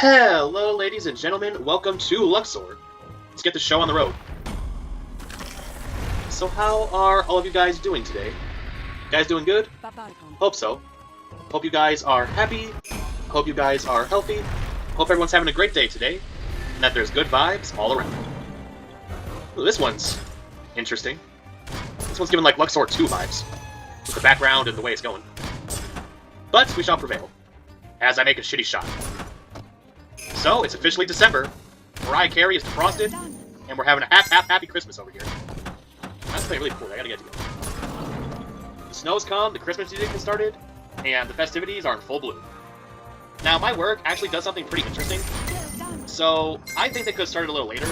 Hello, ladies and gentlemen. Welcome to Luxor. Let's get the show on the road. So how are all of you guys doing today? You guys doing good? Hope so. Hope you guys are happy. Hope you guys are healthy. Hope everyone's having a great day today. And that there's good vibes all around. Ooh, this one's interesting. This one's giving like Luxor 2 vibes. With the background and the way it's going. But we shall prevail. As I make a shitty shot. So, it's officially December. Mariah Carey is defrosted. And we're having a happy Christmas over here. That's playing really cool. I gotta get to go. The snow's come, the Christmas music has started, and the festivities are in full bloom. Now, my work actually does something pretty interesting. So, I think they could have started a little later.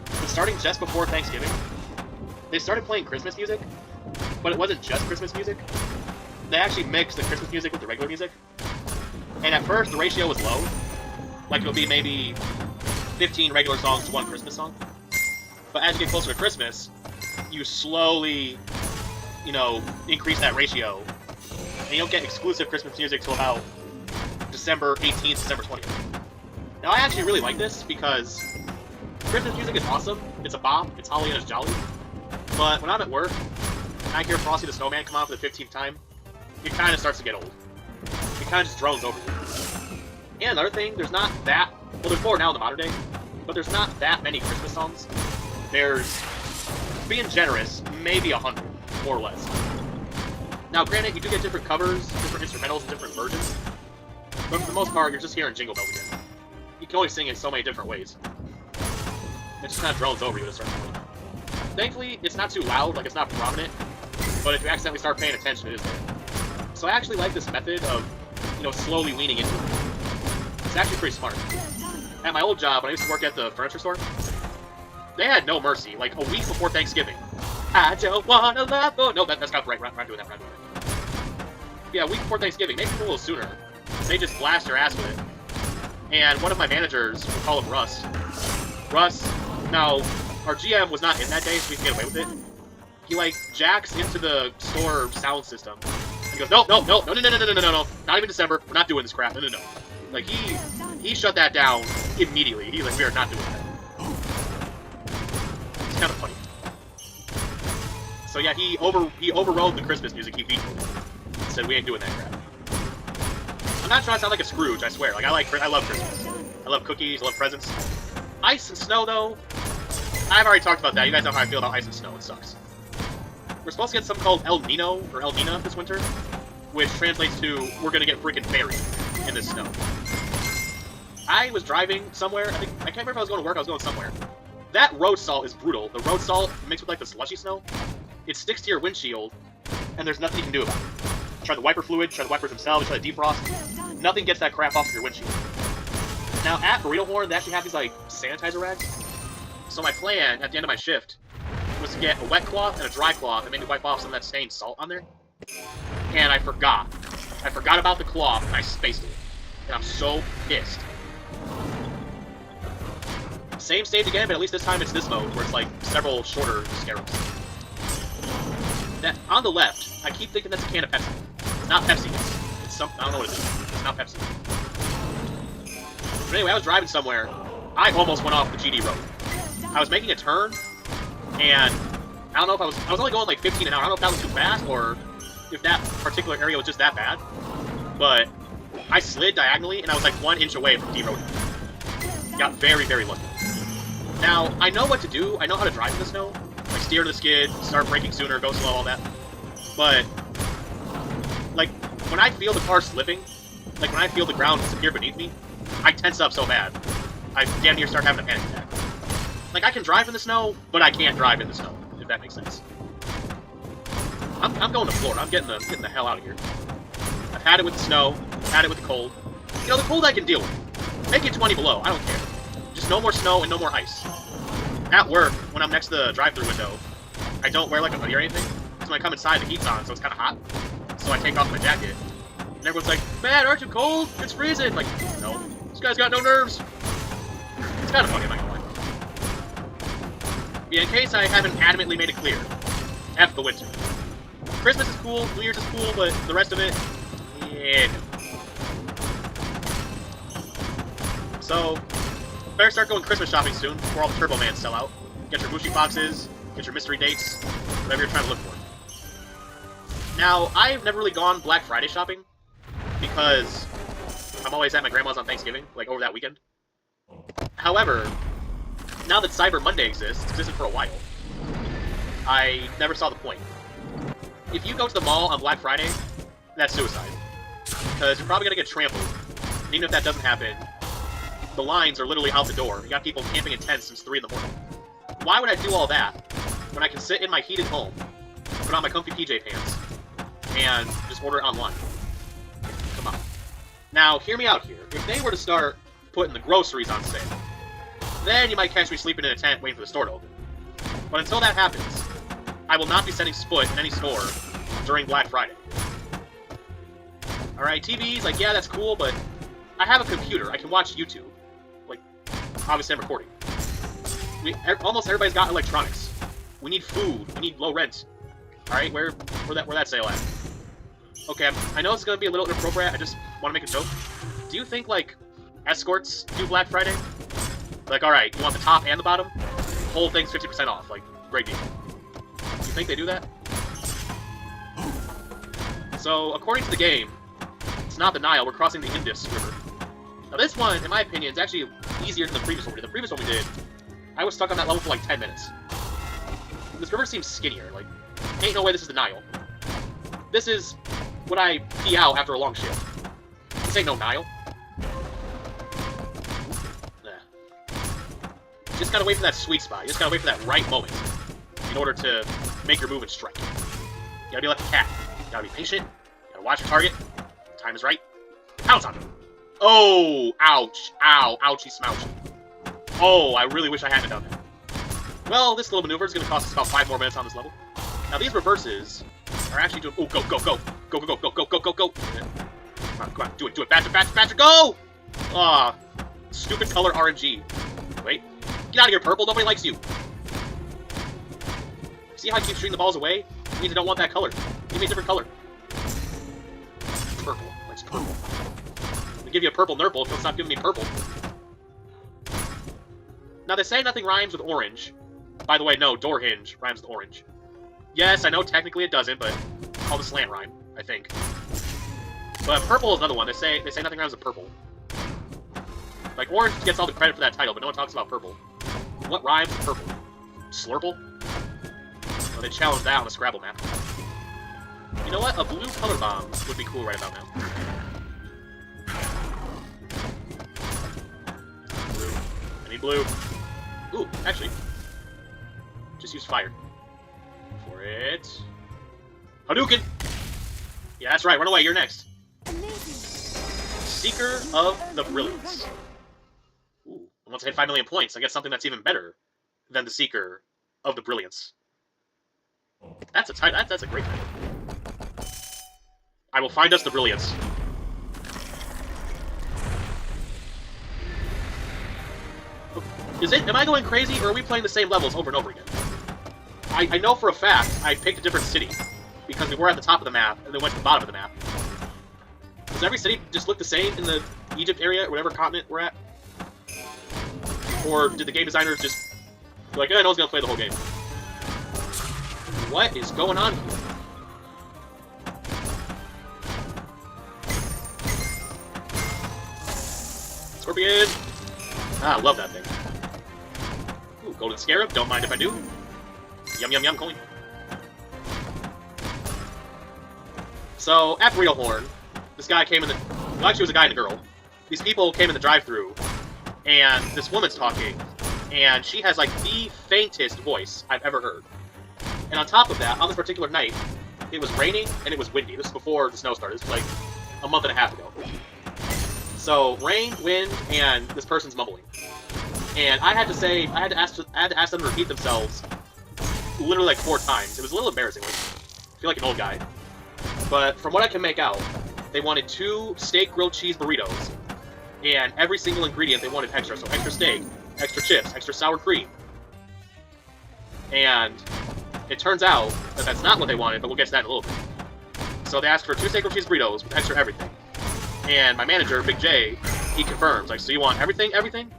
But starting just before Thanksgiving, they started playing Christmas music. But it wasn't just Christmas music. They actually mixed the Christmas music with the regular music. And at first, the ratio was low. Like, it'll be maybe 15 regular songs to 1 Christmas song. But as you get closer to Christmas, you slowly, increase that ratio. And you don't get exclusive Christmas music till about December 18th, December 20th. Now, I actually really like this because Christmas music is awesome. It's a bop. It's holly and it's jolly. But when I'm at work, and I hear Frosty the Snowman come out for the 15th time, it kind of starts to get old. It kind of just drones over you. And another thing, there's not that... Well, there's more now in the modern day, but there's not that many Christmas songs. There's, being generous, maybe 100, more or less. Now, granted, you do get different covers, different instrumentals, and different versions. But for the most part, you're just hearing Jingle Bells again. You can only sing in so many different ways. It just kind of drones over you at a certain point. Thankfully, it's not too loud, like it's not prominent. But if you accidentally start paying attention, it is there. So I actually like this method of, slowly weaning into it. It's actually pretty smart. At my old job, when I used to work at the furniture store, they had no mercy. Like, a week before Thanksgiving. I don't wanna laugh. Oh, no, that's copyright. We're not doing that. Yeah, a week before Thanksgiving, maybe a little sooner. They just blast your ass with it. And one of my managers, we'll call him Russ. Russ, now, our GM was not in that day, so we can get away with it. He, jacks into the store sound system. He goes, no, not even December, we're not doing this crap, no. Like, he shut that down immediately. He's like, we are not doing that. It's kind of funny. So yeah, he overrode the Christmas music, he vetoed it. Said, we ain't doing that crap. I'm not trying to sound like a Scrooge, I swear. Like, I love Christmas. I love cookies, I love presents. Ice and snow, though, I've already talked about that. You guys know how I feel about ice and snow, it sucks. We're supposed to get something called El Nino, or El Nina this winter, which translates to, we're gonna get freaking buried in this snow. I was driving somewhere, I can't remember if I was going to work, I was going somewhere. That road salt is brutal. The road salt mixed with the slushy snow, it sticks to your windshield, and there's nothing you can do about it. Try the wiper fluid, try the wipers themselves, try the defrost, nothing gets that crap off of your windshield. Now at Burrito Horn, they actually have these sanitizer rags. So my plan, at the end of my shift, was to get a wet cloth and a dry cloth and maybe wipe off some of that stained salt on there. And I forgot. I forgot about the cloth and I spaced it. And I'm so pissed. Same stage again, but at least this time it's this mode, where it's several shorter scarabs. That, on the left, I keep thinking that's a can of Pepsi. It's not Pepsi, it's some, I don't know what it is. It's not Pepsi. But anyway, I was driving somewhere, I almost went off the GD road. I was making a turn, and I don't know if I was only going 15 an hour, I don't know if that was too fast, or if that particular area was just that bad, but I slid diagonally, and I was 1 inch away from D-road. Got very, very lucky. Now, I know what to do. I know how to drive in the snow. Steer to the skid, start braking sooner, go slow, all that. But, when I feel the car slipping, when I feel the ground disappear beneath me, I tense up so bad. I damn near start having a panic attack. I can drive in the snow, but I can't drive in the snow, if that makes sense. I'm going to Florida. I'm getting the hell out of here. I've had it with the snow. I've had it with the cold. The cold I can deal with. Make it 20 below. I don't care. Just no more snow and no more ice. At work, when I'm next to the drive-thru window, I don't wear a hoodie or anything. So when I come inside, the heat's on, so it's kind of hot. So I take off my jacket. And everyone's like, man, aren't you cold? It's freezing. No. This guy's got no nerves. It's kind of funny, I'm not gonna lie. Yeah, in case I haven't adamantly made it clear. F the winter. Christmas is cool, New Year's is cool, but the rest of it, yeah. So, better start going Christmas shopping soon before all the Turbo Mans sell out. Get your Mushi boxes, get your mystery dates, whatever you're trying to look for. Now, I've never really gone Black Friday shopping because I'm always at my grandma's on Thanksgiving, like over that weekend. However, now that Cyber Monday exists, it's existed for a while, I never saw the point. If you go to the mall on Black Friday, that's suicide. Because you're probably going to get trampled. And even if that doesn't happen, the lines are literally out the door. You got people camping in tents since 3 in the morning. Why would I do all that when I can sit in my heated home, put on my comfy PJ pants, and just order it online? Come on. Now, hear me out here. If they were to start putting the groceries on sale, then you might catch me sleeping in a tent waiting for the store to open. But until that happens, I will not be setting foot in any store during Black Friday. Alright, TVs, like, yeah, that's cool, but I have a computer. I can watch YouTube. Like, obviously I'm recording. Almost everybody's got electronics. We need food. We need low rent. Alright, where that sale at? Okay, I know it's gonna be a little inappropriate. I just want to make a joke. Do you think, like, escorts do Black Friday? Like, alright, you want the top and the bottom? Whole thing's 50% off. Like, great deal. You think they do that? So, according to the game, it's not the Nile, we're crossing the Indus River. Now this one, in my opinion, is actually easier than the previous one we did. The previous one we did, I was stuck on that level for like 10 minutes. This river seems skinnier, like, ain't no way this is the Nile. This is what I pee out after a long shift. This ain't no Nile. Nah. You just gotta wait for that sweet spot. You just gotta wait for that right moment in order to make your move and strike. You gotta be like a cat. You gotta be patient. You gotta watch your target. Time is right. Pounce on him. Oh, ouch. Ow. Ouchie smouchy. Oh, I really wish I hadn't done that. Well, this little maneuver is going to cost us about 5 more minutes on this level. Now, these reverses are actually doing... Oh, go, go, go. Go, go, go, go, go, go, go, go. Come on, do it. Badger, Badger, Badger, go! Aw, stupid color RNG. Wait. Get out of here, purple. Nobody likes you. See how I keep shooting the balls away? It means I don't want that color. Give me a different color. Purple. Likes purple. I'll give you a purple nurple if you'll stop giving me purple. Now, they say nothing rhymes with orange. By the way, no, door hinge rhymes with orange. Yes, I know technically it doesn't, but it's called a slant rhyme, I think. But purple is another one. They say nothing rhymes with purple. Like, orange gets all the credit for that title, but no one talks about purple. What rhymes with purple? Slurple? Well, they challenged that on the Scrabble map. You know what? A blue color bomb would be cool right about now. Blue. I need blue. Ooh, actually. Just use fire. For it. Hadouken! Yeah, that's right. Run away. You're next. Seeker of the Brilliance. Ooh. And once I hit 5 million points, I get something that's even better than the Seeker of the Brilliance. That's a title. That's a great title. I will find us the Brilliance. Is it? Am I going crazy, or are we playing the same levels over and over again? I know for a fact I picked a different city because we were at the top of the map and then went to the bottom of the map. Does every city just look the same in the Egypt area or whatever continent we're at? Or did the game designers just be like, I know I was gonna play the whole game? What is going on here? Scorpion! Ah, I love that thing. Ooh, golden scarab, don't mind if I do. Yum, yum, yum, coin. So, at Burrito Horn, this guy came in the... Well, actually, it was a guy and a girl. These people came in the drive-thru, and this woman's talking, and she has, like, the faintest voice I've ever heard. And on top of that, on this particular night, it was raining and it was windy. This was before the snow started. This was, like, a month and a half ago. So, rain, wind, and this person's mumbling. And I had to ask them to repeat themselves literally like 4 times. It was a little embarrassing. Like, I feel like an old guy. But from what I can make out, they wanted 2 steak grilled cheese burritos, and every single ingredient they wanted extra. So extra steak, extra chips, extra sour cream. And it turns out that that's not what they wanted, but we'll get to that in a little bit. So they asked for 2 steak grilled cheese burritos with extra everything. And my manager, Big J, he confirms, like, so you want everything, everything?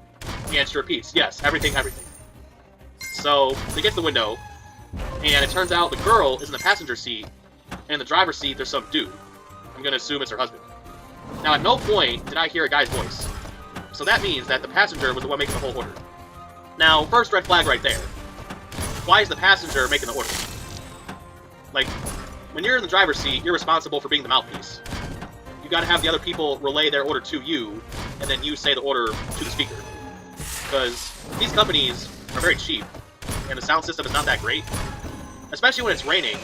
And she repeats, yes, everything, everything. So, they get to the window, and it turns out the girl is in the passenger seat, and in the driver's seat there's some dude. I'm gonna assume it's her husband. Now, at no point did I hear a guy's voice. So that means that the passenger was the one making the whole order. Now, first red flag right there. Why is the passenger making the order? Like, when you're in the driver's seat, you're responsible for being the mouthpiece. You gotta have the other people relay their order to you, and then you say the order to the speaker. Because these companies are very cheap, and the sound system is not that great. Especially when it's raining,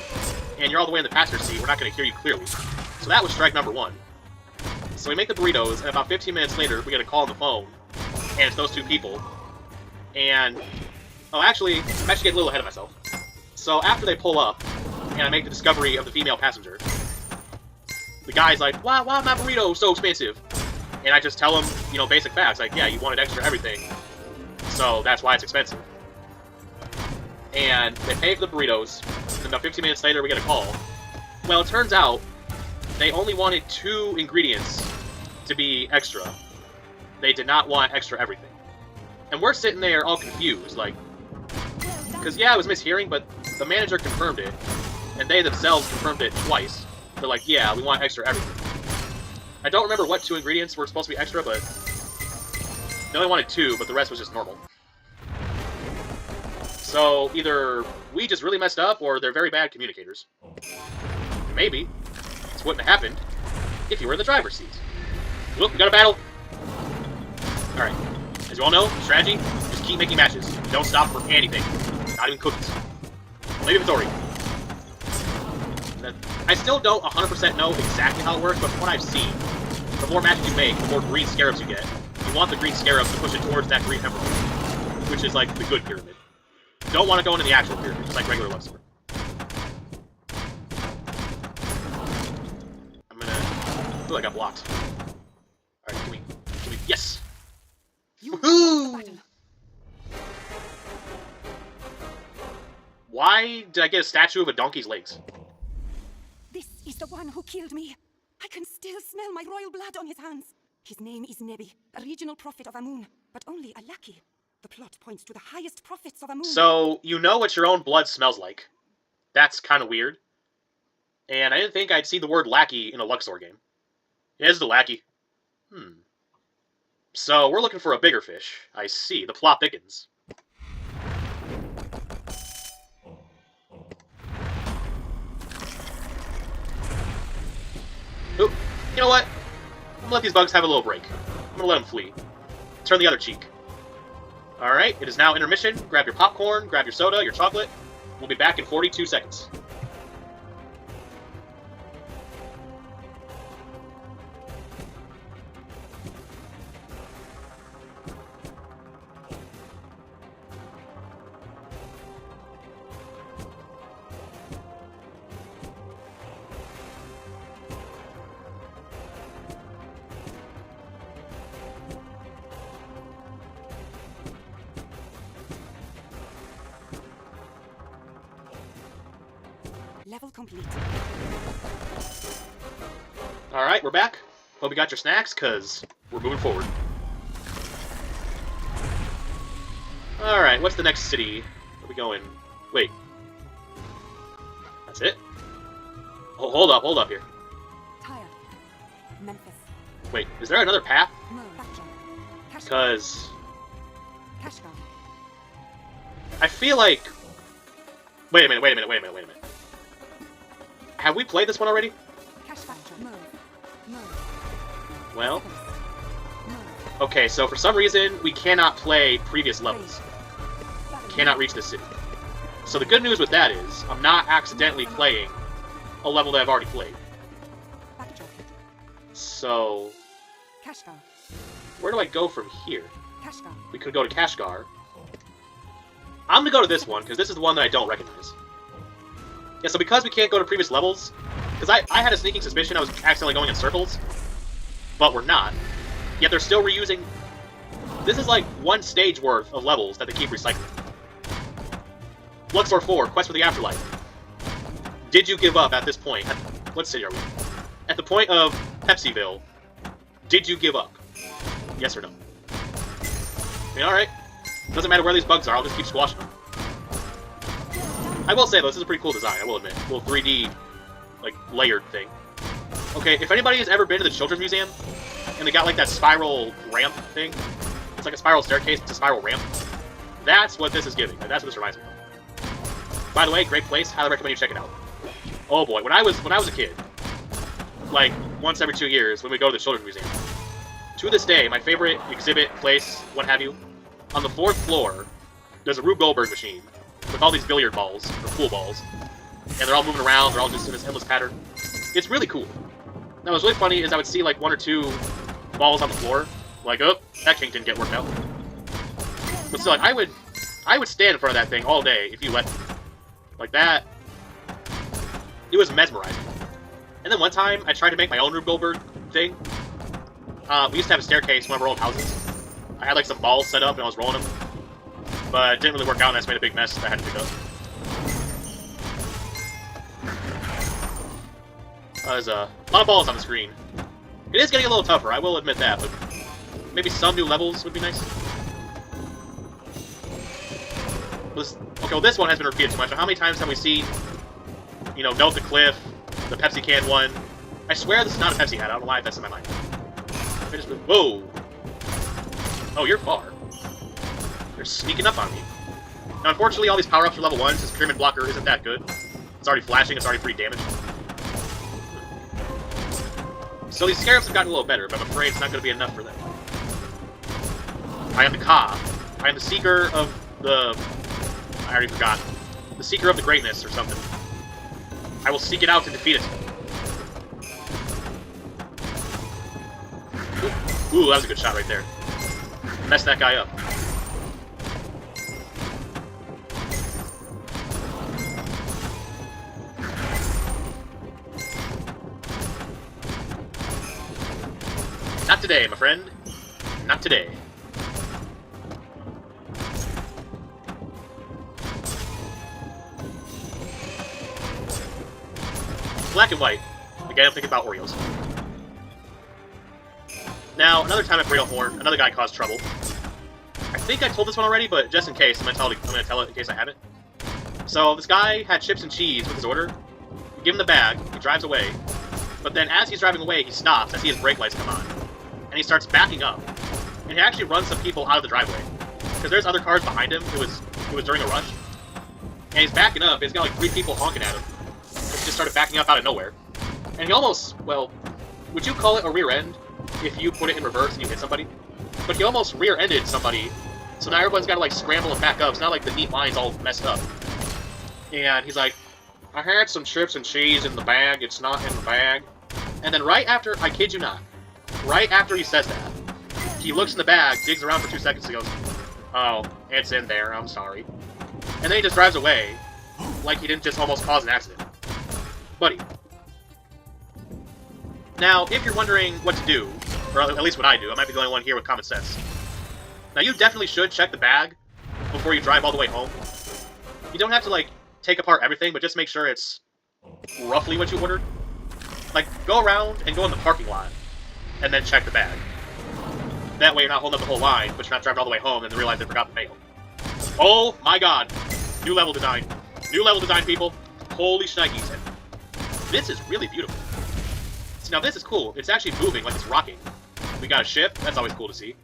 and you're all the way in the passenger seat, we're not gonna hear you clearly. So that was strike number one. So we make the burritos, and about 15 minutes later, we get a call on the phone, and it's those two people. And, oh, actually, I'm actually getting a little ahead of myself. So after they pull up, and I make the discovery of the female passenger, the guy's like, why my burrito so expensive? And I just tell him, you know, basic facts, like, yeah, you wanted extra everything, so that's why it's expensive. And they pay for the burritos, and about 15 minutes later, we get a call. Well, it turns out, they only wanted 2 ingredients to be extra. They did not want extra everything. And we're sitting there all confused, like, because yeah, I was mishearing, but the manager confirmed it, and they themselves confirmed it twice. They're like, yeah, we want extra everything. I don't remember what 2 ingredients were supposed to be extra, but they only wanted 2, but the rest was just normal. So either we just really messed up, or they're very bad communicators. Maybe. This wouldn't have happened if you were in the driver's seat. Look, we got a battle. Alright. As you all know, strategy, just keep making matches. Don't stop for anything. Not even cookies. Maybe inventory. I still don't 100% know exactly how it works, but from what I've seen, the more matches you make, the more green scarabs you get. You want the green scarabs to push it towards that green emerald, which is like the good pyramid. You don't want to go into the actual pyramid, just like regular Luxor. I'm gonna... I feel like I got blocked. Alright, give me... Yes! Woohoo! Why did I get a statue of a donkey's legs? This is the one who killed me. I can still smell my royal blood on his hands. His name is Nebi, a regional prophet of Amun, but only a lackey. The plot points to the highest prophets of Amun. So, you know what your own blood smells like. That's kind of weird. And I didn't think I'd see the word lackey in a Luxor game. It is the lackey. So, we're looking for a bigger fish. I see. The plot thickens. Oop. You know what? I'm gonna let these bugs have a little break. I'm gonna let them flee. Turn the other cheek. Alright, it is now intermission. Grab your popcorn, grab your soda, your chocolate. We'll be back in 42 seconds. Level complete. Alright, we're back. Hope you got your snacks, because we're moving forward. Alright, what's the next city? Where are we going? Wait. That's it? Oh, hold up here. Tyre. Memphis. Wait, is there another path? No, Bactron. Kashgar. Because Kashgar. I feel like... Wait a minute. Have we played this one already? Well... Okay, so for some reason, we cannot play previous levels. Cannot reach this city. So the good news with that is, I'm not accidentally playing a level that I've already played. So... where do I go from here? We could go to Kashgar. I'm gonna go to this one, because this is the one that I don't recognize. Yeah, so because we can't go to previous levels, because I had a sneaking suspicion I was accidentally going in circles, but we're not. Yet they're still reusing... This is like one stage worth of levels that they keep recycling. Luxor 4, Quest for the Afterlife. Did you give up at this point? What city are we? At the point of Pepsiville, did you give up? Yes or no? I mean, alright. Doesn't matter where these bugs are, I'll just keep squashing them. I will say, though, this is a pretty cool design, I will admit. A little 3D, like, layered thing. Okay, if anybody has ever been to the Children's Museum, and they got, like, that spiral ramp thing, it's like a spiral staircase, it's a spiral ramp, that's what this is giving. That's what this reminds me of. By the way, great place, highly recommend you check it out. Oh boy, when I was a kid, like, once every 2 years, when we go to the Children's Museum, to this day, my favorite exhibit, place, what have you, on the 4th floor, there's a Rube Goldberg machine with all these billiard balls, or pool balls, and they're all moving around, they're all just in this endless pattern. It's really cool. Now, what's really funny is I would see, like, 1 or 2 balls on the floor, like, oh, that kink didn't get worked out. But still, like, I would stand in front of that thing all day if you let me. Like that, it was mesmerizing. And then one time, I tried to make my own Rube Goldberg thing. We used to have a staircase in one of our old houses. I had like some balls set up and I was rolling them. But it didn't really work out and I just made a big mess that I had to pick up. There's a lot of balls on the screen. It is getting a little tougher, I will admit that, but maybe some new levels would be nice. Okay, well this one has been repeated too much. How many times have we seen, you know, Note the Cliff, the Pepsi can one? I swear this is not a Pepsi hat, I don't know why that's in my mind. Whoa! Oh, you're far. They're sneaking up on me. Now, unfortunately, all these power-ups are level 1s. This Pyramid Blocker isn't that good. It's already flashing, it's already pretty damage. So these Scarabs have gotten a little better, but I'm afraid it's not going to be enough for them. I am the Ka. I am the Seeker of the... I already forgot. The Seeker of the Greatness, or something. I will seek it out to defeat it. Ooh, that was a good shot right there. Mess that guy up. Not today, my friend. Not today. Black and white. Again, I'm thinking about Oreos. Now, another time at Bradle Horn, another guy caused trouble. I think I told this one already, but just in case, I'm gonna tell it in case I haven't. So, this guy had chips and cheese with his order. We give him the bag, he drives away. But then as he's driving away, he stops, I see his brake lights come on. And he starts backing up. And he actually runs some people out of the driveway. Because there's other cars behind him, it was during a rush. And he's backing up, and he's got like 3 people honking at him. He just started backing up out of nowhere. And he almost, well, would you call it a rear end if you put it in reverse and you hit somebody? But he almost rear-ended somebody, so now everyone's got to like scramble and back up. It's not like the neat line's all messed up. And he's like, I had some chips and cheese in the bag, it's not in the bag. And then right after, I kid you not, right after he says that, he looks in the bag, digs around for 2 seconds, and goes, oh, it's in there, I'm sorry. And then he just drives away, like he didn't just almost cause an accident. Buddy. Now, if you're wondering what to do, or at least what I do, I might be the only one here with common sense. Now, you definitely should check the bag before you drive all the way home. You don't have to, like, take apart everything, but just make sure it's roughly what you ordered. Like, go around and go in the parking lot, and then check the bag. That way you're not holding up the whole line, but you're not driving all the way home and then realize they forgot the mail. Oh my god! New level design. New level design, people. Holy shnikes. This is really beautiful. So now this is cool. It's actually moving like it's rocking. We got a ship. That's always cool to see.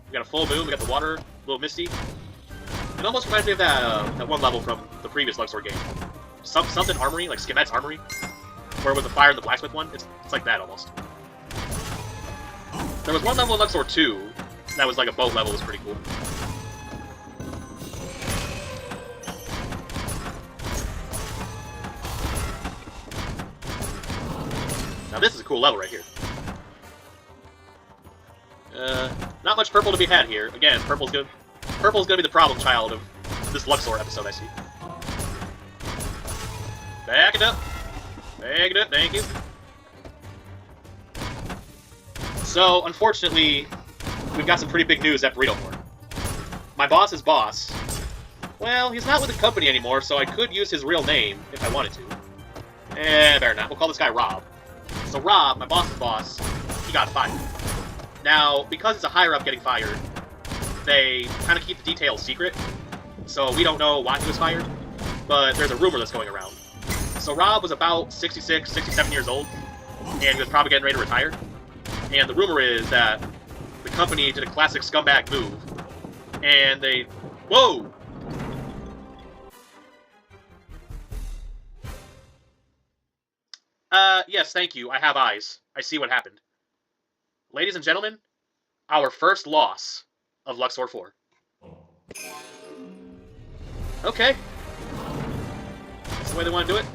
We got a full moon. We got the water. A little misty. It almost reminds me of that one level from the previous Luxor game. Something Armory, like Skemet's Armory. Where it was the fire and the blacksmith one. It's like that almost. There was one level in Luxor 2 that was like a boat level. It was pretty cool. Now this is a cool level right here. Not much purple to be had here. Again, purple's gonna be the problem child of this Luxor episode, I see. Back it up. Back it up, thank you. So, unfortunately, we've got some pretty big news at Burrito Horn. My boss's boss, well, he's not with the company anymore, so I could use his real name if I wanted to. Better not. We'll call this guy Rob. So Rob, my boss's boss, he got fired. Now, because it's a higher up getting fired, they kind of keep the details secret, so we don't know why he was fired, but there's a rumor that's going around. So Rob was about 66, 67 years old, and he was probably getting ready to retire. And the rumor is that the company did a classic scumbag move, and they... Whoa! Yes, thank you. I have eyes. I see what happened. Ladies and gentlemen, our first loss of Luxor 4. Okay. That's the way they want to do it.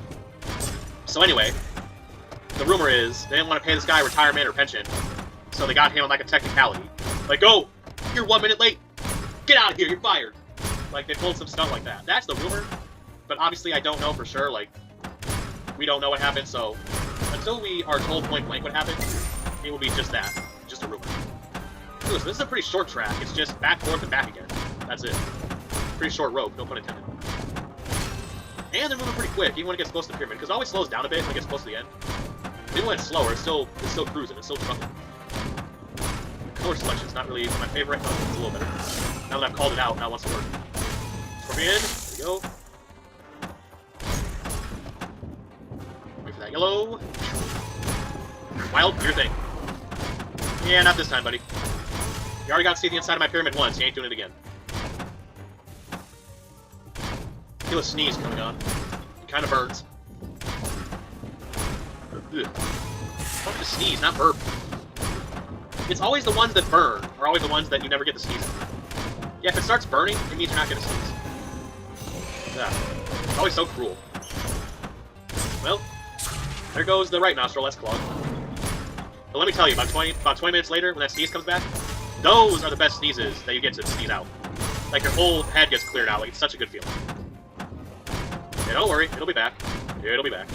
So anyway, the rumor is they didn't want to pay this guy retirement or pension, so they got him on like a technicality. Like, oh, you're 1 minute late. Get out of here, you're fired. Like, they pulled some stuff like that. That's the rumor, but obviously I don't know for sure. Like, we don't know what happened, so until we are told point blank what happened, it will be just that. Just a rumor. Ooh, so this is a pretty short track. It's just back, forth, and back again. That's it. Pretty short rope, no pun intended. And they're moving pretty quick, even when it gets close to the pyramid, because it always slows down a bit when it gets close to the end. Even when it's slower, it's still cruising, it's still trucking. The color selection's not really my favorite, but it's a little better. Now that I've called it out, now it wants to work. Scorpion, there we go. Wait for that yellow. Wild, do your thing. Yeah, not this time, buddy. You already got to see the inside of my pyramid once, you ain't doing it again. I feel a sneeze coming on. It kind of burns. Ugh. Fuck to sneeze, not burp. It's always the ones that burn, are always the ones that you never get to sneeze. Yeah, if it starts burning, it means you're not going to sneeze. Yeah. It's always so cruel. Well, there goes the right nostril, that's clogged. But let me tell you, about 20 minutes later, when that sneeze comes back, those are the best sneezes that you get to sneeze out. Like, your whole head gets cleared out. Like, it's such a good feeling. Yeah, don't worry. It'll be back. It'll be back.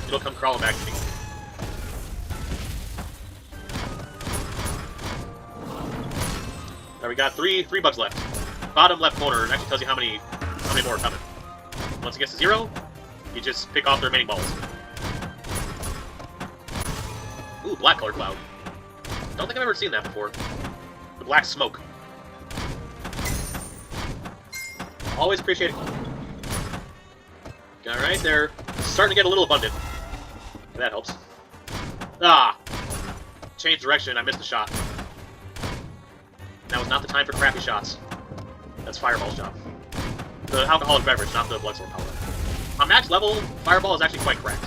It'll come crawling back to me. Alright, we got three bugs left. Bottom left corner actually tells you how many more are coming. Once it gets to 0, you just pick off the remaining balls. Ooh, black color cloud. Don't think I've ever seen that before. The black smoke. Always appreciate it. Alright, they're starting to get a little abundant. That helps. Ah! Change direction, I missed the shot. That was not the time for crappy shots. That's Fireball's job. The alcoholic beverage, not the Bloodsword powder. On max level, Fireball is actually quite cracked.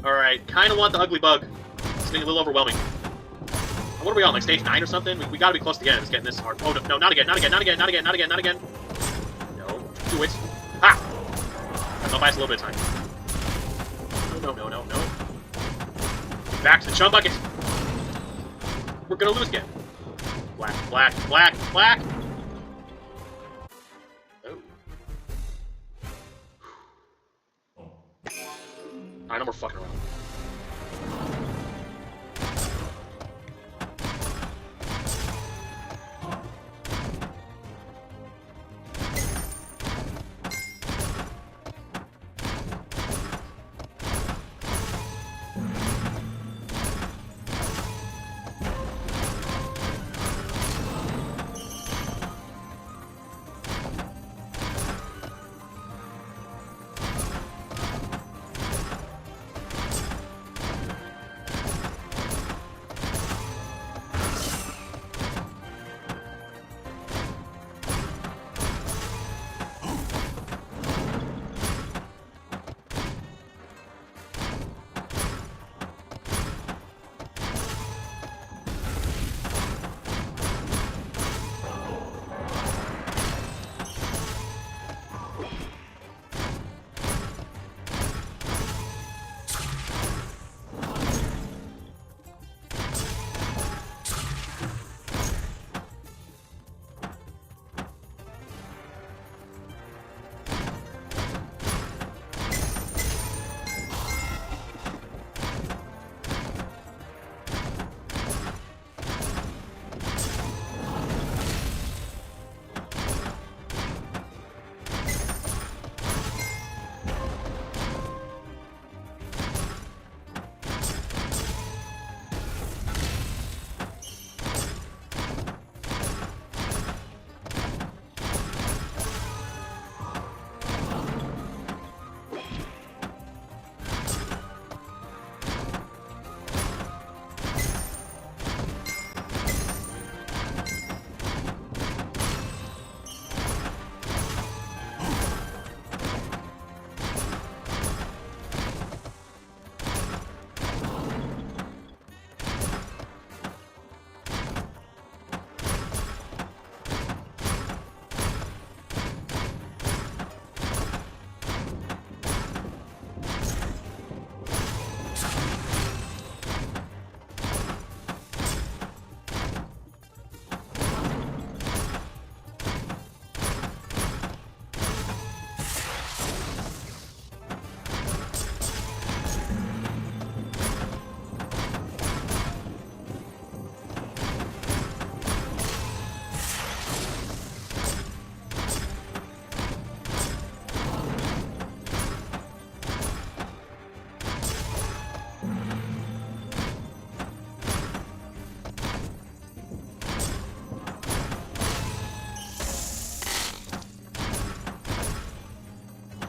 Alright, kinda want the ugly bug. It's getting a little overwhelming. What are we on, like stage 9 or something? We gotta be close to the end if it's getting this hard. Oh, no, not again, not again, not again, not again, not again, not again. No, do it. Ha! I'll buy us a little bit of time. No, no, no, no, no. Back to the chum bucket. We're gonna lose again. Black, black, black, black. Oh. Alright, no more fucking around.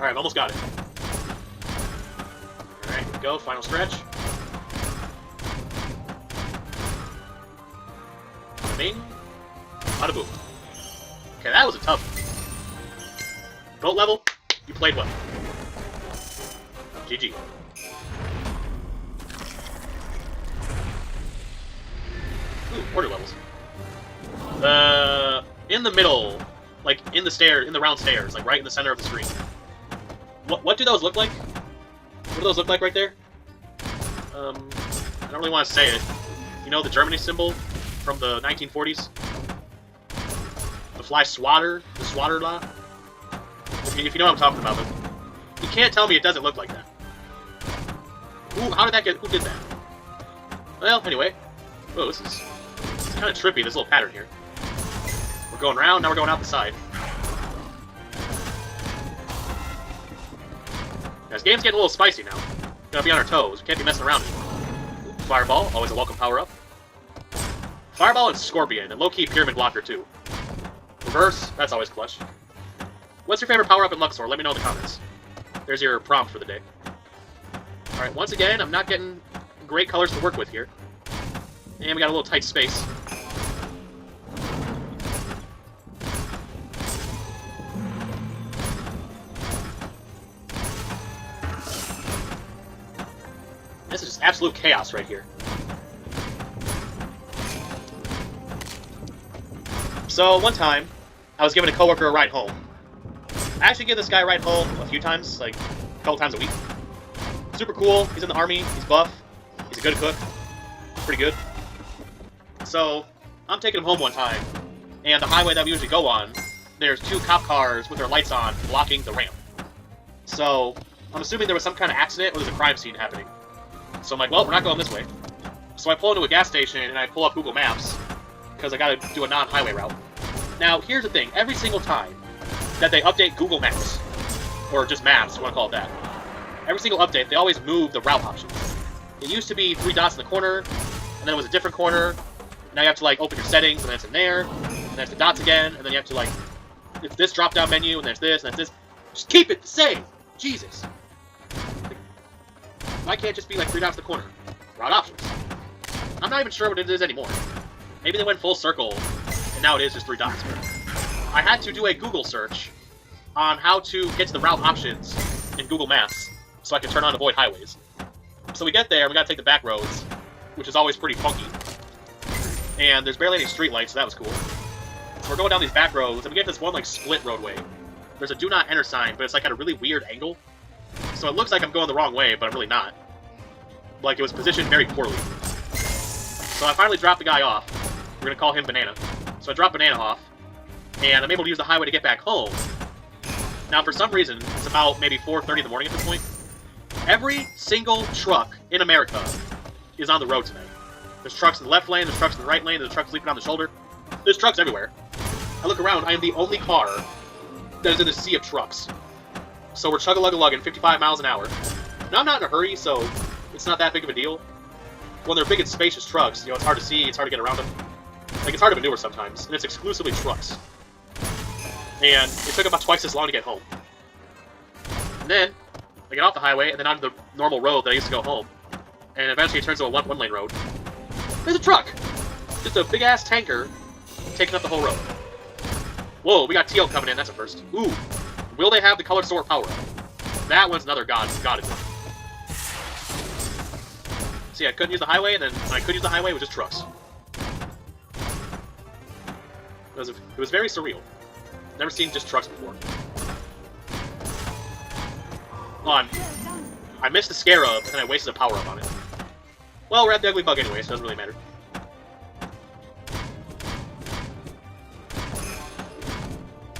Alright, almost got it. Alright, here we go. Final stretch. Bing. Bada boom. Okay, that was a tough one. Goat level, you played well. GG. Ooh, order levels. In the middle, like in the round stairs, like right in the center of the screen. What do those look like? What do those look like right there? I don't really want to say it. You know the Germany symbol from the 1940s? The fly swatter, the Swatterla? If you know what I'm talking about, but you can't tell me it doesn't look like that. How did that get? Who did that? Well, anyway. Whoa, this is kind of trippy, this little pattern here. We're going round, now we're going out the side. This game's getting a little spicy now. Gotta be on our toes, we can't be messing around anymore. Fireball, always a welcome power-up. Fireball and Scorpion, and low-key Pyramid Blocker too. Reverse, that's always clutch. What's your favorite power-up in Luxor? Let me know in the comments. There's your prompt for the day. Alright, once again, I'm not getting great colors to work with here. And we got a little tight space. This is just absolute chaos right here. So, one time, I was giving a coworker a ride home. I actually give this guy a ride home a few times, like, a couple times a week. Super cool, he's in the army, he's buff, he's a good cook, pretty good. So, I'm taking him home one time, and the highway that we usually go on, there's two cop cars with their lights on, blocking the ramp. So, I'm assuming there was some kind of accident or there's a crime scene happening. So I'm like, well, we're not going this way. So I pull into a gas station, and I pull up Google Maps, because I gotta do a non-highway route. Now, here's the thing, every single time that they update Google Maps, or just Maps, if you want to call it that, every single update, they always move the route options. It used to be 3 dots in the corner, and then it was a different corner. Now you have to, like, open your settings, and then it's in there, and there's the dots again, and then you have to, like, it's this drop-down menu, and there's this, and there's this. Just keep it the same! Jesus. Why can't it just be, like, 3 dots in the corner? Route options. I'm not even sure what it is anymore. Maybe they went full circle, and now it is just 3 dots. I had to do a Google search on how to get to the route options in Google Maps, so I can turn on avoid highways. So we get there, and we gotta take the back roads, which is always pretty funky. And there's barely any street lights, so that was cool. So we're going down these back roads, and we get this one, like, split roadway. There's a do not enter sign, but it's, like, at a really weird angle. So it looks like I'm going the wrong way, but I'm really not. Like, it was positioned very poorly. So I finally dropped the guy off. We're gonna call him Banana. So I drop Banana off, and I'm able to use the highway to get back home. Now, for some reason, it's about maybe 4:30 in the morning at this point. Every single truck in America is on the road tonight. There's trucks in the left lane, there's trucks in the right lane, there's trucks sleeping on the shoulder. There's trucks everywhere. I look around, I am the only car that is in a sea of trucks. So we're chug-a-lug-a-lugging 55 miles an hour. Now, I'm not in a hurry, so it's not that big of a deal. When they're big and spacious trucks, you know, it's hard to see, it's hard to get around them. Like, it's hard to maneuver sometimes, and it's exclusively trucks. And it took about twice as long to get home. And then, I get off the highway, and then onto the normal road that I used to go home. And eventually it turns to a one-lane road. There's a truck! Just a big-ass tanker taking up the whole road. Whoa, we got Teal coming in, that's a first. Ooh, will they have the Color Sword power-up? That one's another god one. See, I couldn't use the highway, and then when I could use the highway, it was just trucks. It was very surreal. Never seen just trucks before. I missed the Scarab, and I wasted a power-up on it. Well, we're at the Ugly Bug anyway, so it doesn't really matter.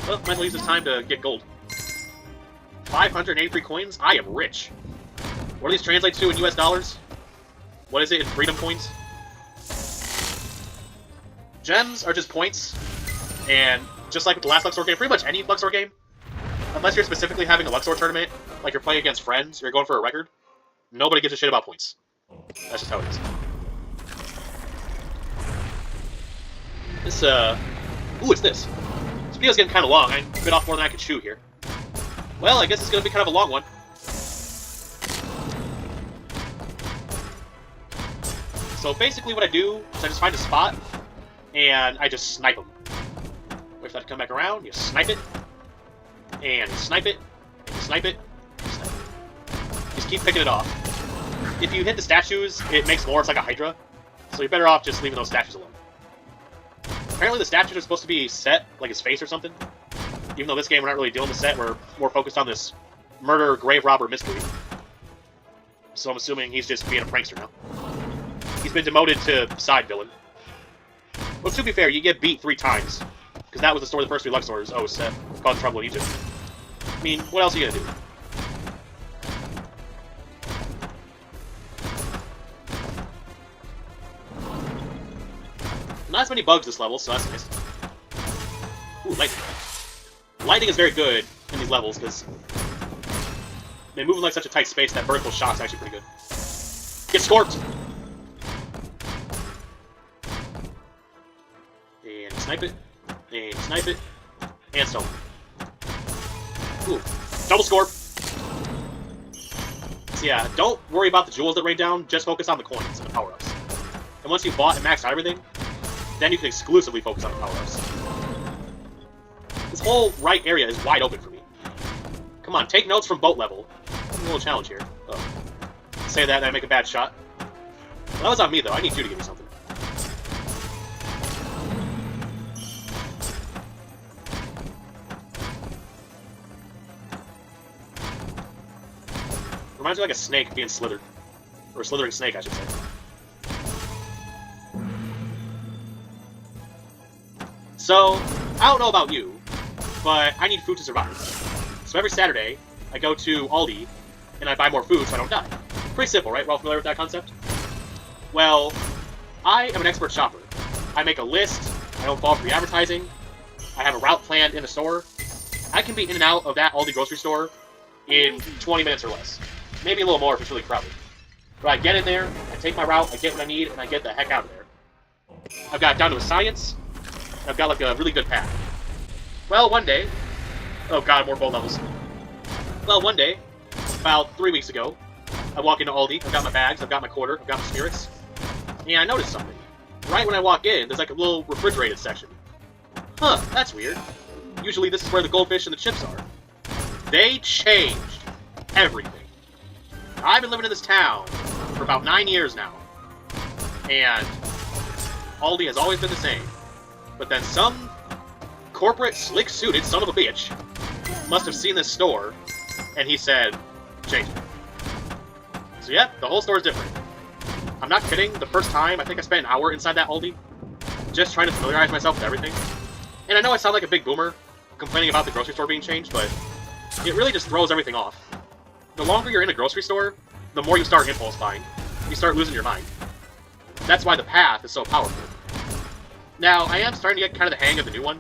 Well, might as well use this time to get gold. 583 coins? I am rich. What do these translate to in US dollars? What is it in freedom coins? Gems are just points, and just like with the last Luxor game, pretty much any Luxor game, unless you're specifically having a Luxor tournament, like you're playing against friends, or you're going for a record, nobody gives a shit about points. That's just how it is. This, ooh, it's this. This video's getting kind of long. I bit off more than I could chew here. Well, I guess it's gonna be kind of a long one. So basically what I do is I just find a spot, and I just snipe them. Wait for that to come back around, you snipe it, and snipe it, and snipe it, and snipe it. Just keep picking it off. If you hit the statues, it makes more, it's like a Hydra. So you're better off just leaving those statues alone. Apparently the statues are supposed to be set, like his face or something. Even though this game we're not really dealing with set, we're more focused on this murder, grave robber mystery. So I'm assuming he's just being a prankster now. He's been demoted to side villain. Well, to be fair, you get beat 3 times. Because that was the story of the first 3 Luxors. Oh, Seth caused trouble in Egypt. I mean, what else are you gonna do? Not as many bugs this level, so that's nice. Ooh, lightning. Lightning is very good in these levels, because they move in like such a tight space that vertical shot's actually pretty good. Get scorped! And snipe it. And snipe it. And stone. Ooh. Double scorp! So yeah, don't worry about the jewels that rain down, just focus on the coins and the power-ups. And once you've bought and maxed out everything, then you can exclusively focus on the power-ups. This whole right area is wide open for me. Come on, take notes from boat level. A little challenge here. Oh. Say that and I make a bad shot. Well, that was on me, though. I need you to give me something. Reminds me like a snake being slithered. Or a slithering snake, I should say. So, I don't know about you, but I need food to survive. So every Saturday, I go to Aldi, and I buy more food so I don't die. Pretty simple, right? We're all familiar with that concept? Well, I am an expert shopper. I make a list, I don't fall for the advertising, I have a route planned in the store. I can be in and out of that Aldi grocery store in 20 minutes or less. Maybe a little more if it's really crowded. But I get in there, I take my route, I get what I need, and I get the heck out of there. I've got it down to a science. I've got like a really good path. Well, one day... Oh god, more boat levels. Well, one day, about 3 weeks ago, I walk into Aldi, I've got my bags, I've got my quarter, I've got my spirits, and I noticed something. Right when I walk in, there's like a little refrigerated section. Huh, that's weird. Usually this is where the goldfish and the chips are. They changed everything. I've been living in this town for about 9 years now, and Aldi has always been the same. But then some corporate, slick-suited son of a bitch must have seen this store, and he said, change it. So yeah, the whole store is different. I'm not kidding, the first time, I think I spent an hour inside that Aldi, just trying to familiarize myself with everything. And I know I sound like a big boomer, complaining about the grocery store being changed, but it really just throws everything off. The longer you're in a grocery store, the more you start impulse buying. You start losing your mind. That's why the path is so powerful. Now, I am starting to get kind of the hang of the new one.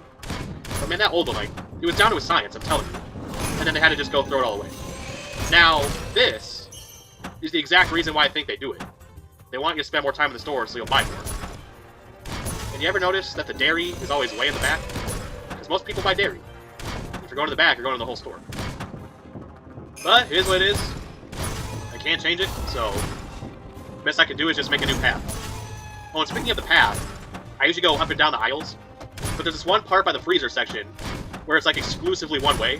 But man, that old one, like, it was down to a science, I'm telling you. And then they had to just go throw it all away. Now, this is the exact reason why I think they do it. They want you to spend more time in the store so you'll buy more. And you ever notice that the dairy is always way in the back? Because most people buy dairy. If you're going to the back, you're going to the whole store. But it is what it is. I can't change it, so the best I can do is just make a new path. Oh, and speaking of the path, I usually go up and down the aisles, but there's this one part by the freezer section where it's like exclusively one way.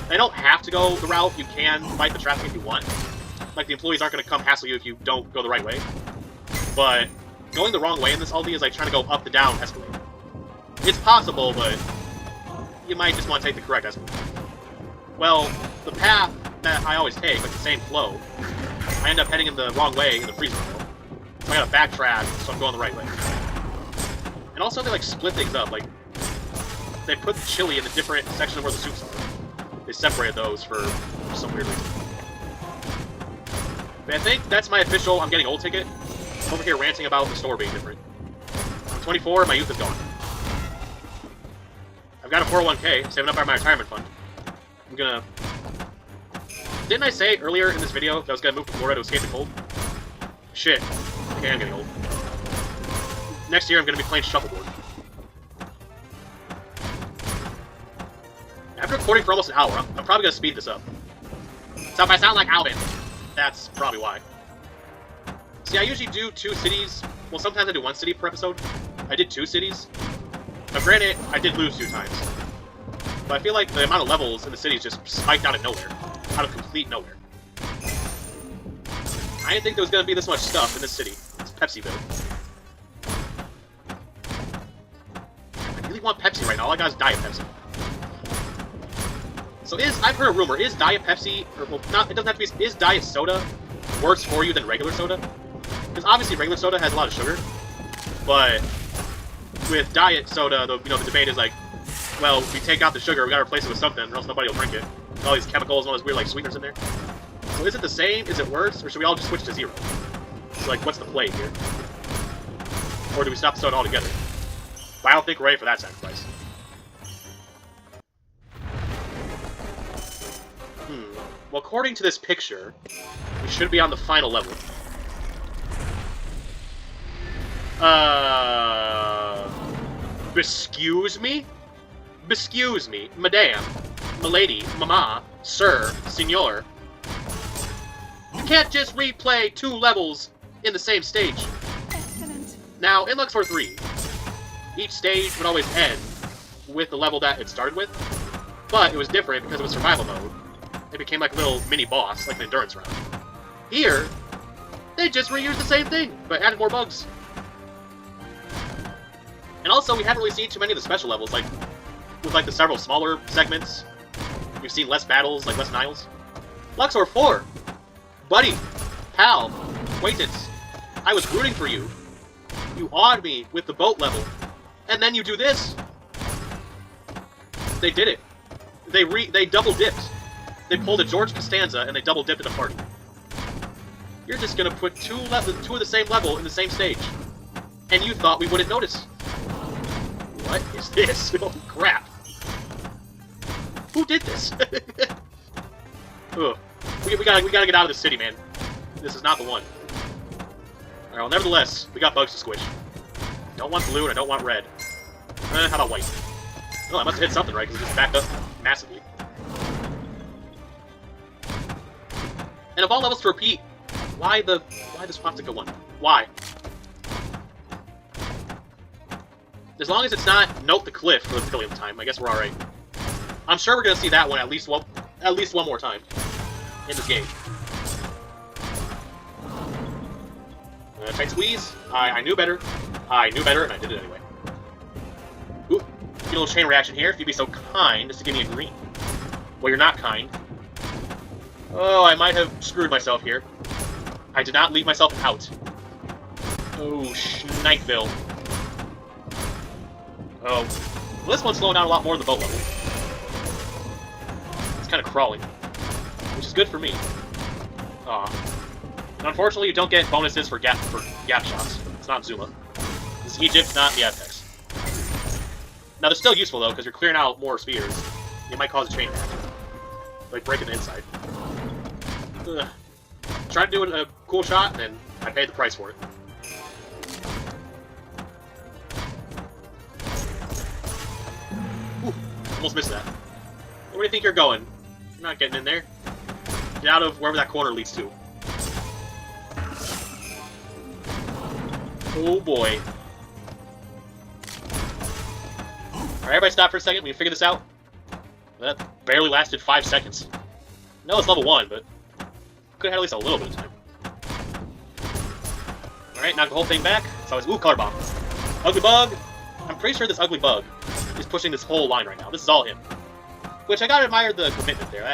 I don't have to go the route, you can fight the traffic if you want. Like, the employees aren't going to come hassle you if you don't go the right way. But going the wrong way in this Aldi is like trying to go up the down escalator. It's possible, but you might just want to take the correct escalator. Well, the path that I always take, like the same flow, I end up heading in the wrong way in the freezer aisle. So I gotta backtrack, so I'm going the right way. And also they like split things up, like they put the chili in the different section of where the soups are. They separated those for some weird reason. But I think that's my official I'm getting old ticket. I'm over here ranting about the store being different. I'm 24, my youth is gone. I've got a 401k, saving up out of my retirement fund. I'm gonna... Didn't I say earlier in this video that I was gonna move to Florida to escape the cold? Shit. Okay, I'm getting old. Next year I'm gonna be playing shuffleboard. After recording for almost an hour, I'm probably gonna speed this up. So if I sound like Alvin, that's probably why. See, I usually do 2 cities. Well, sometimes I do 1 city per episode. I did 2 cities. Now, granted, I did lose 2 times. But I feel like the amount of levels in the cities just spiked out of nowhere. Out of complete nowhere. I didn't think there was going to be this much stuff in this city. It's Pepsiville. I really want Pepsi right now. All I got is Diet Pepsi. So I've heard a rumor, is Diet Pepsi, or well, not, it doesn't have to be, is Diet Soda worse for you than regular soda? Because obviously regular soda has a lot of sugar, but with Diet Soda, the debate is like, well, if we take out the sugar, we gotta replace it with something, or else nobody will drink it. With all these chemicals and all these weird like sweeteners in there. So is it the same? Is it worse? Or should we all just switch to 0? So like, what's the play here? Or do we stop the soda altogether? But I don't think we're ready for that sacrifice. Well, according to this picture, we should be on the final level. Excuse me? Excuse me, madame, milady, mama, sir, senor. You can't just replay 2 levels in the same stage. Excellent. Now, in Luxor 3, each stage would always end with the level that it started with, but it was different because it was survival mode. It became like a little mini-boss, like an endurance round. Here, they just reused the same thing, but added more bugs. And also, we haven't really seen too many of the special levels, like, with like the several smaller segments. We've seen less battles, like less Niles. Luxor 4! Buddy, pal, acquaintance, I was rooting for you. You awed me with the boat level. And then you do this? They did it. They double-dipped. They pulled a George Costanza and they double-dipped at a party. You're just gonna put 2 of the same level in the same stage. And you thought we wouldn't notice. What is this? Oh, crap. Who did this? Ugh. We gotta get out of the city, man. This is not the one. Alright, well, nevertheless, we got bugs to squish. Don't want blue and I don't want red. How about white? Oh, I must have hit something right, because it just backed up massively. And of all levels to repeat, why the swastika one? Why? As long as it's not Note the Cliff for the billionth time, I guess we're alright. I'm sure we're gonna see that one at least one more time in this game. Tight squeeze. I knew better. I knew better, and I did it anyway. Ooh, get a little chain reaction here. If you'd be so kind as to give me a green. Well, you're not kind. Oh, I might have screwed myself here. I did not leave myself out. Oh, Schneikville. Oh. Well, this one's slowing down a lot more than the boat level. It's kind of crawling. Which is good for me. Aw. And unfortunately, you don't get bonuses for gap shots. It's not Zuma. This is Egypt, not the Aztecs. Now, they're still useful, though, because you're clearing out more spears. It might cause a chain reaction. Like, breaking the inside. Ugh. Tried to do a cool shot, and I paid the price for it. Ooh, almost missed that. Where do you think you're going? You're not getting in there. Get out of wherever that corner leads to. Oh boy. Alright, everybody stop for a second. We can figure this out. That barely lasted 5 seconds. No, it's level 1, but could have had at least a little bit of time. Alright, knock the whole thing back. It's always, ooh, color bomb. Ugly bug. I'm pretty sure this ugly bug is pushing this whole line right now. This is all him. Which I gotta admire the commitment there.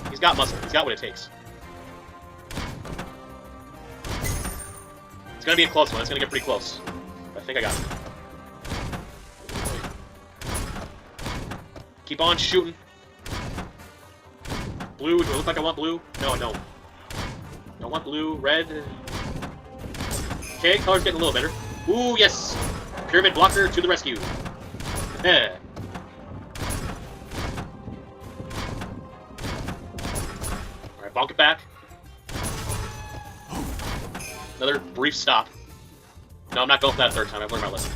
He's got muscle. He's got what it takes. It's gonna be a close one. It's gonna get pretty close. I think I got it. Keep on shooting. Blue, do I look like I want blue? No, I don't. Don't want blue, red. Okay, color's getting a little better. Ooh, yes! Pyramid blocker to the rescue. Alright, bonk it back. Another brief stop. No, I'm not going for that third time. I've learned my lesson.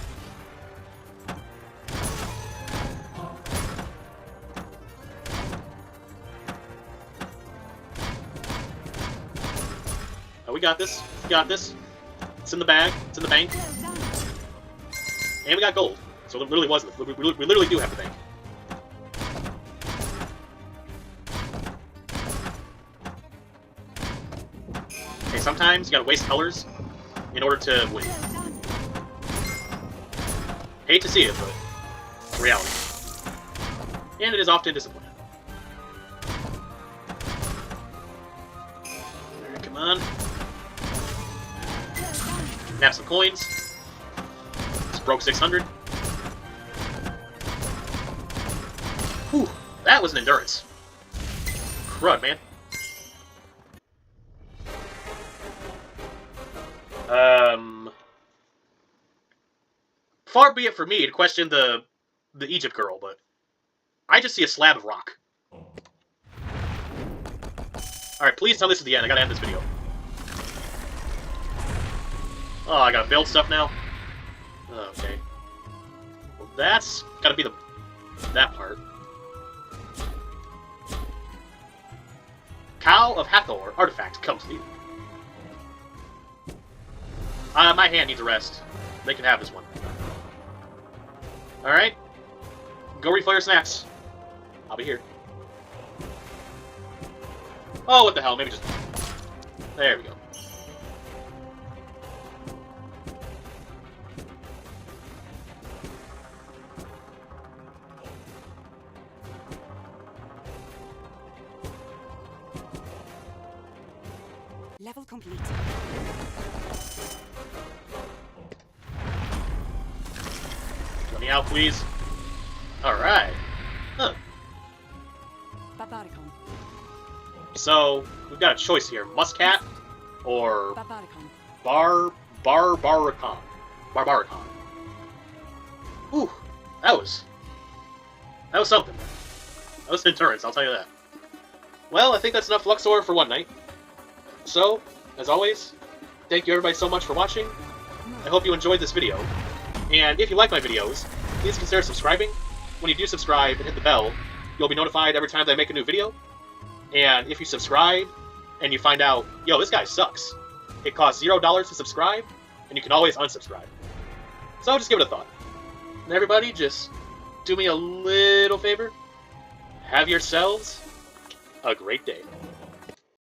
We got this. We got this. It's in the bag. It's in the bank. And we got gold. So it really wasn't. We literally do have the bank. Okay, sometimes you gotta waste colors in order to win. Hate to see it, but reality. And it is often disappointing. Alright, come on. Nab some coins. Just broke 600. Whew, that was an endurance. Crud, man. Far be it for me to question the Egypt girl, but I just see a slab of rock. Alright, please tell this is the end. I gotta end this video. Oh, I gotta build stuff now? Okay. Well, that's gotta be that part. Cow of Hathor artifact complete. My hand needs a rest. They can have this one. Alright. Go refill your snacks. I'll be here. Oh, what the hell? Maybe just... There we go. Level complete. Let me out, please. Alright. Huh. Barbaricon. So, we've got a choice here. Muscat or Barbaricon. Barbaricon. Barbaricon. Whew. That was something. That was endurance, I'll tell you that. Well, I think that's enough Luxor for one night. So, as always, thank you everybody so much for watching. I hope you enjoyed this video. And if you like my videos, please consider subscribing. When you do subscribe and hit the bell, you'll be notified every time that I make a new video. And if you subscribe and you find out, yo, this guy sucks, it costs $0 to subscribe, and you can always unsubscribe. So just give it a thought. And everybody, just do me a little favor. Have yourselves a great day.